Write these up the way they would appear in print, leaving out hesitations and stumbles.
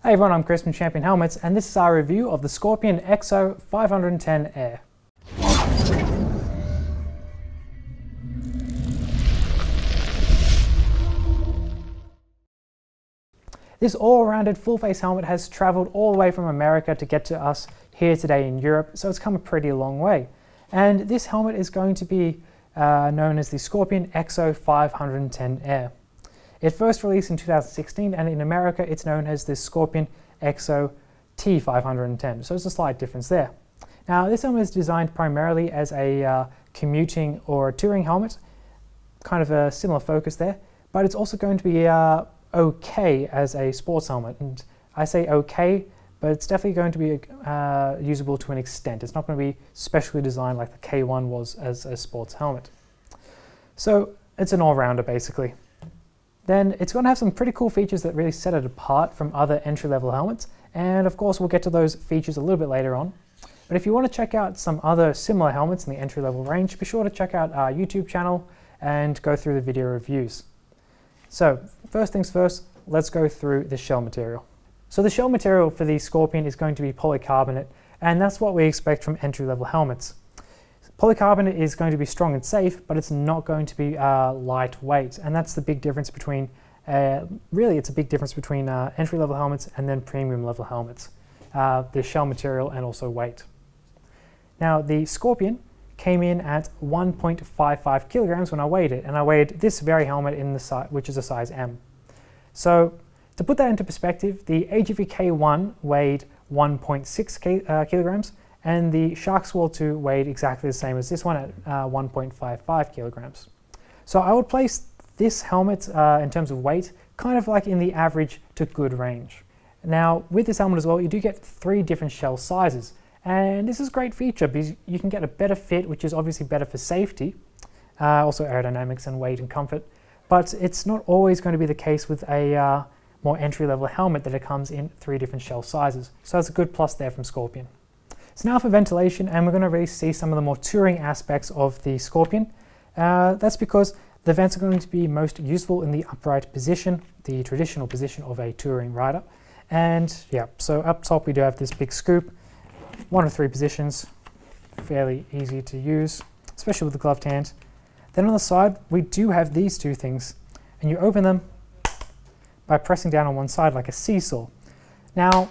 Hey everyone, I'm Chris from Champion Helmets, and this is our review of the Scorpion XO 510 Air. This all-rounded full-face helmet has traveled all the way from America to get to us here today in Europe, so it's come a pretty long way. And this helmet is going to be known as the Scorpion XO 510 Air. It first released in 2016, and in America it's known as the Scorpion XO T510, so it's a slight difference there. Now this helmet is designed primarily as a commuting or touring helmet, kind of a similar focus there, but it's also going to be okay as a sports helmet. And I say okay, but it's definitely going to be usable to an extent. It's not going to be specially designed like the K1 was as a sports helmet. So it's an all-rounder basically. Then it's going to have some pretty cool features that really set it apart from other entry-level helmets, and of course we'll get to those features a little bit later on. But if you want to check out some other similar helmets in the entry-level range, be sure to check out our YouTube channel and go through the video reviews. So first things first, let's go through the shell material. So the shell material for the Scorpion is going to be polycarbonate, and that's what we expect from entry-level helmets. Polycarbonate is going to be strong and safe, but it's not going to be lightweight, and that's the big difference between, really it's a big difference between entry-level helmets and then premium-level helmets, the shell material and also weight. Now the Scorpion came in at 1.55 kilograms when I weighed it, and I weighed this very helmet in the size, which is a size M. So to put that into perspective, the AGV K1 weighed 1.6 kilograms, and the Shark Swirl 2 weighed exactly the same as this one at 1.55 kilograms. So I would place this helmet in terms of weight kind of like in the average to good range. Now with this helmet as well, you do get 3 different shell sizes, and this is a great feature because you can get a better fit, which is obviously better for safety, also aerodynamics and weight and comfort, but it's not always going to be the case with a more entry-level helmet that it comes in 3 different shell sizes. So that's a good plus there from Scorpion. So now for ventilation, and we're going to really see some of the more touring aspects of the Scorpion. That's because the vents are going to be most useful in the upright position, the traditional position of a touring rider. And yeah, so up top we do have this big scoop, 1 of 3 positions, fairly easy to use, especially with the gloved hand. Then on the side we do have these 2 things, and you open them by pressing down on one side like a seesaw. Now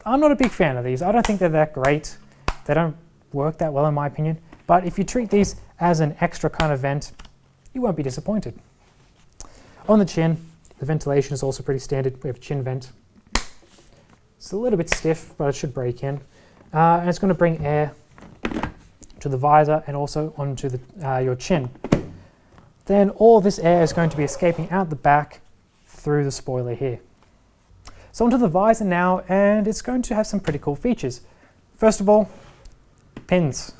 I'm not a big fan of these. I don't think they're that great. They don't work that well in my opinion, but if you treat these as an extra kind of vent, you won't be disappointed. On the chin, the ventilation is also pretty standard. We have a chin vent. It's a little bit stiff, but it should break in. And it's going to bring air to the visor and also onto your chin. Then all this air is going to be escaping out the back through the spoiler here. So onto the visor now, and it's going to have some pretty cool features. First of all, pins.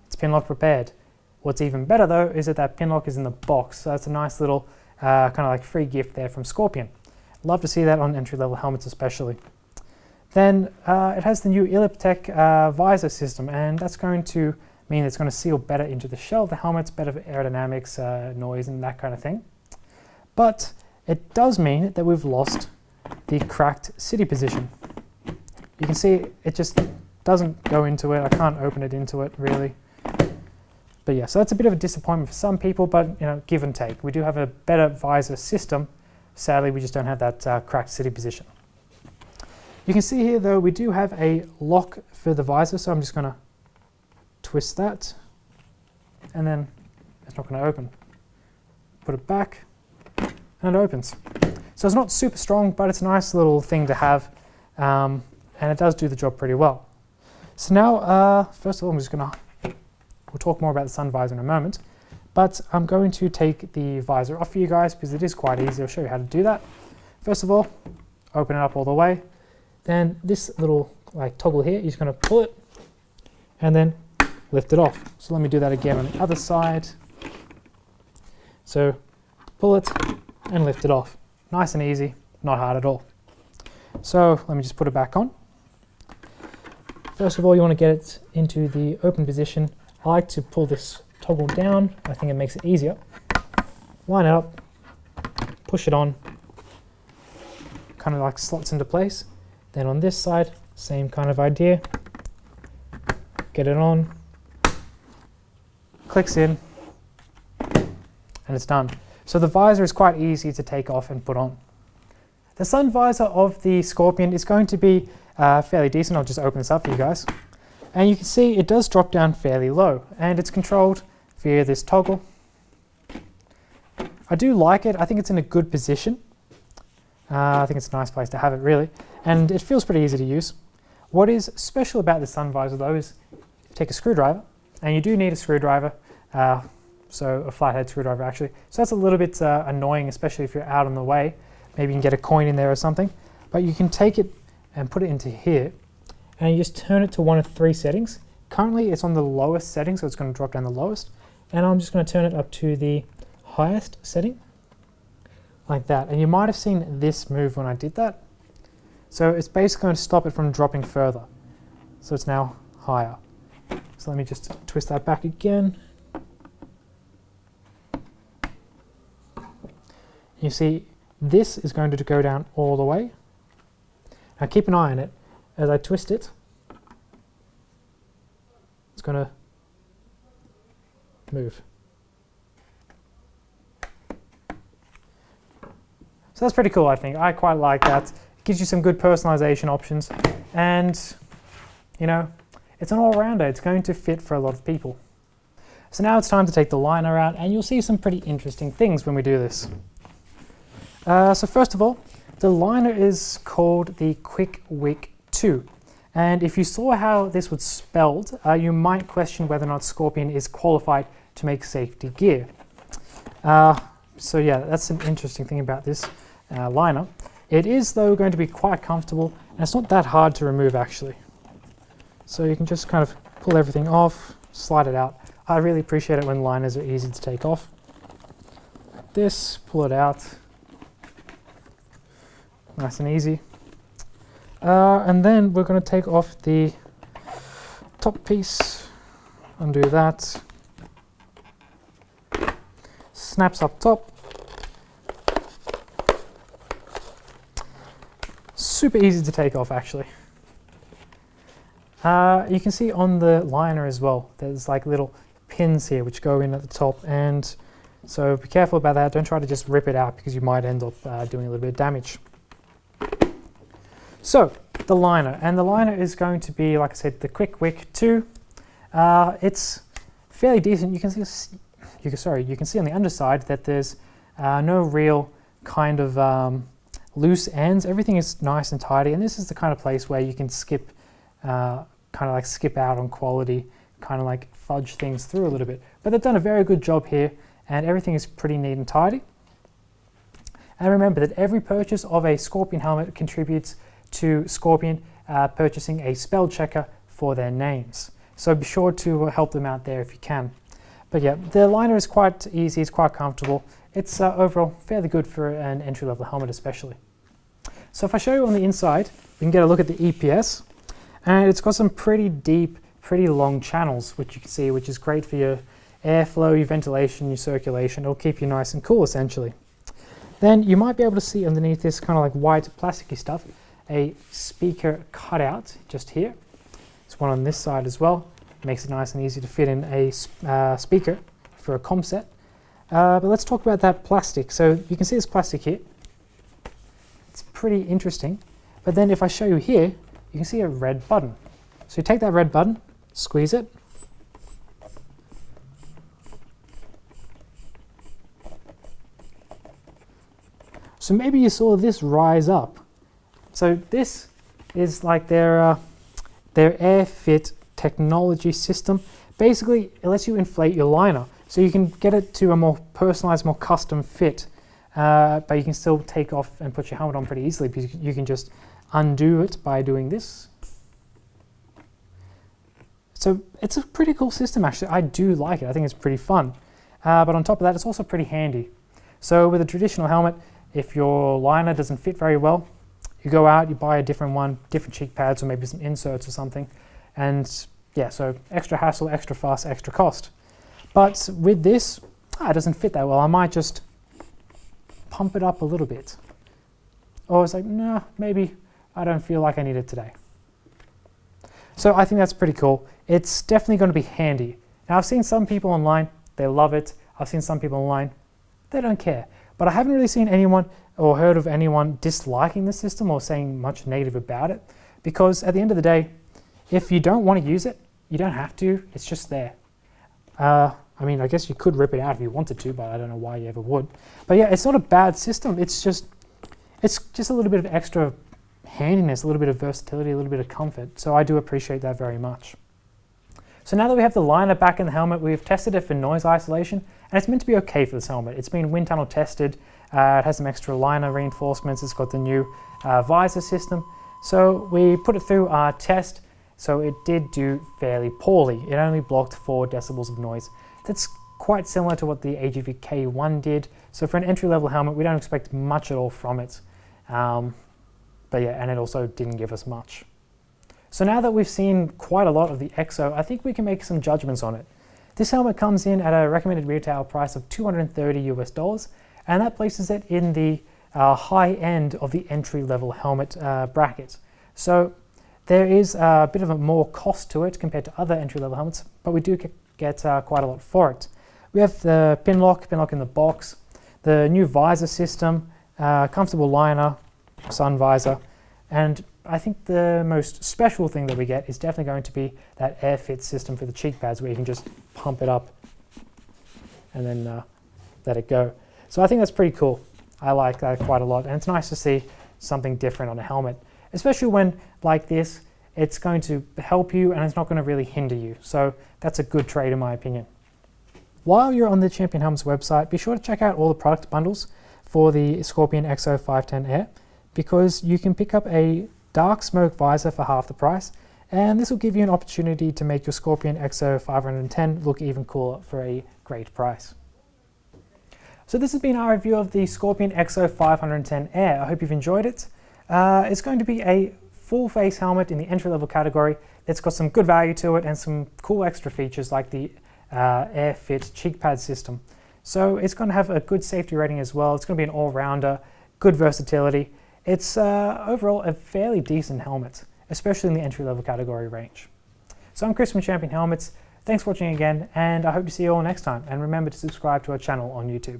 It's pin lock prepared. What's even better though is that pin lock is in the box, so that's a nice little kind of like free gift there from Scorpion. Love to see that on entry-level helmets especially. Then it has the new Elliptech visor system, and that's going to mean it's going to seal better into the shell of the helmets, better for aerodynamics, noise and that kind of thing. But it does mean that we've lost the cracked city position. You can see it just doesn't go into it. I can't open it into it really. But yeah, so that's a bit of a disappointment for some people, but you know, give and take. We do have a better visor system. Sadly, we just don't have that cracked city position. You can see here though, we do have a lock for the visor, so I'm just going to twist that, and then it's not going to open. Put it back, and it opens. So it's not super strong, but it's a nice little thing to have, and it does do the job pretty well. So now, first of all, we'll talk more about the sun visor in a moment, but I'm going to take the visor off for you guys because it is quite easy. I'll show you how to do that. First of all, open it up all the way. Then this little like toggle here, you're just going to pull it and then lift it off. So let me do that again on the other side. So pull it and lift it off. Nice and easy, not hard at all. So let me just put it back on. First of all, you want to get it into the open position. I like to pull this toggle down. I think it makes it easier. Line it up, push it on, kind of like slots into place. Then on this side, same kind of idea. Get it on, clicks in, and it's done. So the visor is quite easy to take off and put on. The sun visor of the Scorpion is going to be fairly decent. I'll just open this up for you guys. And you can see it does drop down fairly low, and it's controlled via this toggle. I do like it. I think it's in a good position. I think it's a nice place to have it, really. And it feels pretty easy to use. What is special about the sun visor, though, is you take a screwdriver, and you do need a screwdriver, so a flathead screwdriver, actually. So that's a little bit annoying, especially if you're out on the way. Maybe you can get a coin in there or something. But you can take it and put it into here, and you just turn it to one of 3 settings. Currently, it's on the lowest setting, so it's going to drop down the lowest. And I'm just going to turn it up to the highest setting, like that. And you might have seen this move when I did that. So it's basically going to stop it from dropping further. So it's now higher. So let me just twist that back again. You see, this is going to go down all the way. Now keep an eye on it. As I twist it, it's going to move. So that's pretty cool, I think. I quite like that. It gives you some good personalization options, and you know, it's an all-rounder. It's going to fit for a lot of people. So now it's time to take the liner out, and you'll see some pretty interesting things when we do this. So first of all, the liner is called the Quick Wick 2. And if you saw how this was spelled, you might question whether or not Scorpion is qualified to make safety gear. So yeah, that's an interesting thing about this liner. It is, though, going to be quite comfortable, and it's not that hard to remove, actually. So you can just kind of pull everything off, slide it out. I really appreciate it when liners are easy to take off. Like this, pull it out. Nice and easy. And then we're going to take off the top piece, undo that. Snaps up top. Super easy to take off, actually. You can see on the liner as well, there's like little pins here which go in at the top, and so be careful about that. Don't try to just rip it out, because you might end up doing a little bit of damage. So the liner, and the liner is going to be, like I said, the Quick Wick 2. It's fairly decent. You can see, you can see on the underside that there's no real kind of loose ends. Everything is nice and tidy, and this is the kind of place where you can skip, skip out on quality, kind of like fudge things through a little bit. But they've done a very good job here, and everything is pretty neat and tidy. And remember that every purchase of a Scorpion helmet contributes to Scorpion purchasing a spell checker for their names. So be sure to help them out there if you can. But yeah, the liner is quite easy, it's quite comfortable. It's overall fairly good for an entry-level helmet especially. So if I show you on the inside, we can get a look at the EPS. And it's got some pretty deep, pretty long channels, which you can see, which is great for your airflow, your ventilation, your circulation. It'll keep you nice and cool, essentially. Then you might be able to see underneath this kind of like white plasticky stuff, a speaker cutout just here. There's one on this side as well. Makes it nice and easy to fit in a speaker for a comm set. But let's talk about that plastic. So you can see this plastic here. It's pretty interesting. But then if I show you here, you can see a red button. So you take that red button, squeeze it. So maybe you saw this rise up. So this is like their Airfit technology system. Basically, it lets you inflate your liner, so you can get it to a more personalized, more custom fit, but you can still take off and put your helmet on pretty easily, because you can just undo it by doing this. So it's a pretty cool system, actually. I do like it. I think it's pretty fun. But on top of that, it's also pretty handy. So with a traditional helmet, if your liner doesn't fit very well, you go out, you buy a different one, different cheek pads, or maybe some inserts or something. And yeah, so extra hassle, extra fuss, extra cost. But with this, it doesn't fit that well. I might just pump it up a little bit. or it's like, nah, maybe I don't feel like I need it today. So I think that's pretty cool. It's definitely going to be handy. Now I've seen some people online, they love it. I've seen some people online, they don't care. But I haven't really seen anyone or heard of anyone disliking the system or saying much negative about it, because at the end of the day, if you don't want to use it, you don't have to, it's just there. I mean, I guess you could rip it out if you wanted to, but I don't know why you ever would. But yeah, it's not a bad system. It's just a little bit of extra handiness, a little bit of versatility, a little bit of comfort. So I do appreciate that very much. So now that we have the liner back in the helmet, we've tested it for noise isolation, and it's meant to be okay for this helmet. It's been wind tunnel tested. It has some extra liner reinforcements. It's got the new visor system. So we put it through our test. So it did do fairly poorly. It only blocked 4 decibels of noise. That's quite similar to what the AGV K1 did. So for an entry-level helmet, we don't expect much at all from it. But yeah, and it also didn't give us much. So now that we've seen quite a lot of the EXO, I think we can make some judgments on it. This helmet comes in at a recommended retail price of $230 US, and that places it in the high end of the entry-level helmet bracket. So there is a bit of a more cost to it compared to other entry-level helmets, but we do get quite a lot for it. We have the pin lock in the box, the new visor system, comfortable liner, sun visor, and I think the most special thing that we get is definitely going to be that Airfit system for the cheek pads, where you can just pump it up and then let it go. So I think that's pretty cool. I like that quite a lot, and it's nice to see something different on a helmet, especially when, like this, it's going to help you and it's not going to really hinder you. So that's a good trade in my opinion. While you're on the Champion Helmets website, be sure to check out all the product bundles for the Scorpion XO 510 Air, because you can pick up a dark smoke visor for half the price, and this will give you an opportunity to make your Scorpion XO 510 look even cooler for a great price. So this has been our review of the Scorpion XO 510 Air. I hope you've enjoyed it. It's going to be a full face helmet in the entry-level category. It's got some good value to it and some cool extra features like the Airfit cheek pad system. So it's going to have a good safety rating as well. It's going to be an all-rounder, good versatility. It's overall a fairly decent helmet, especially in the entry-level category range. So I'm Chris from Champion Helmets. Thanks for watching again, and I hope to see you all next time. And remember to subscribe to our channel on YouTube.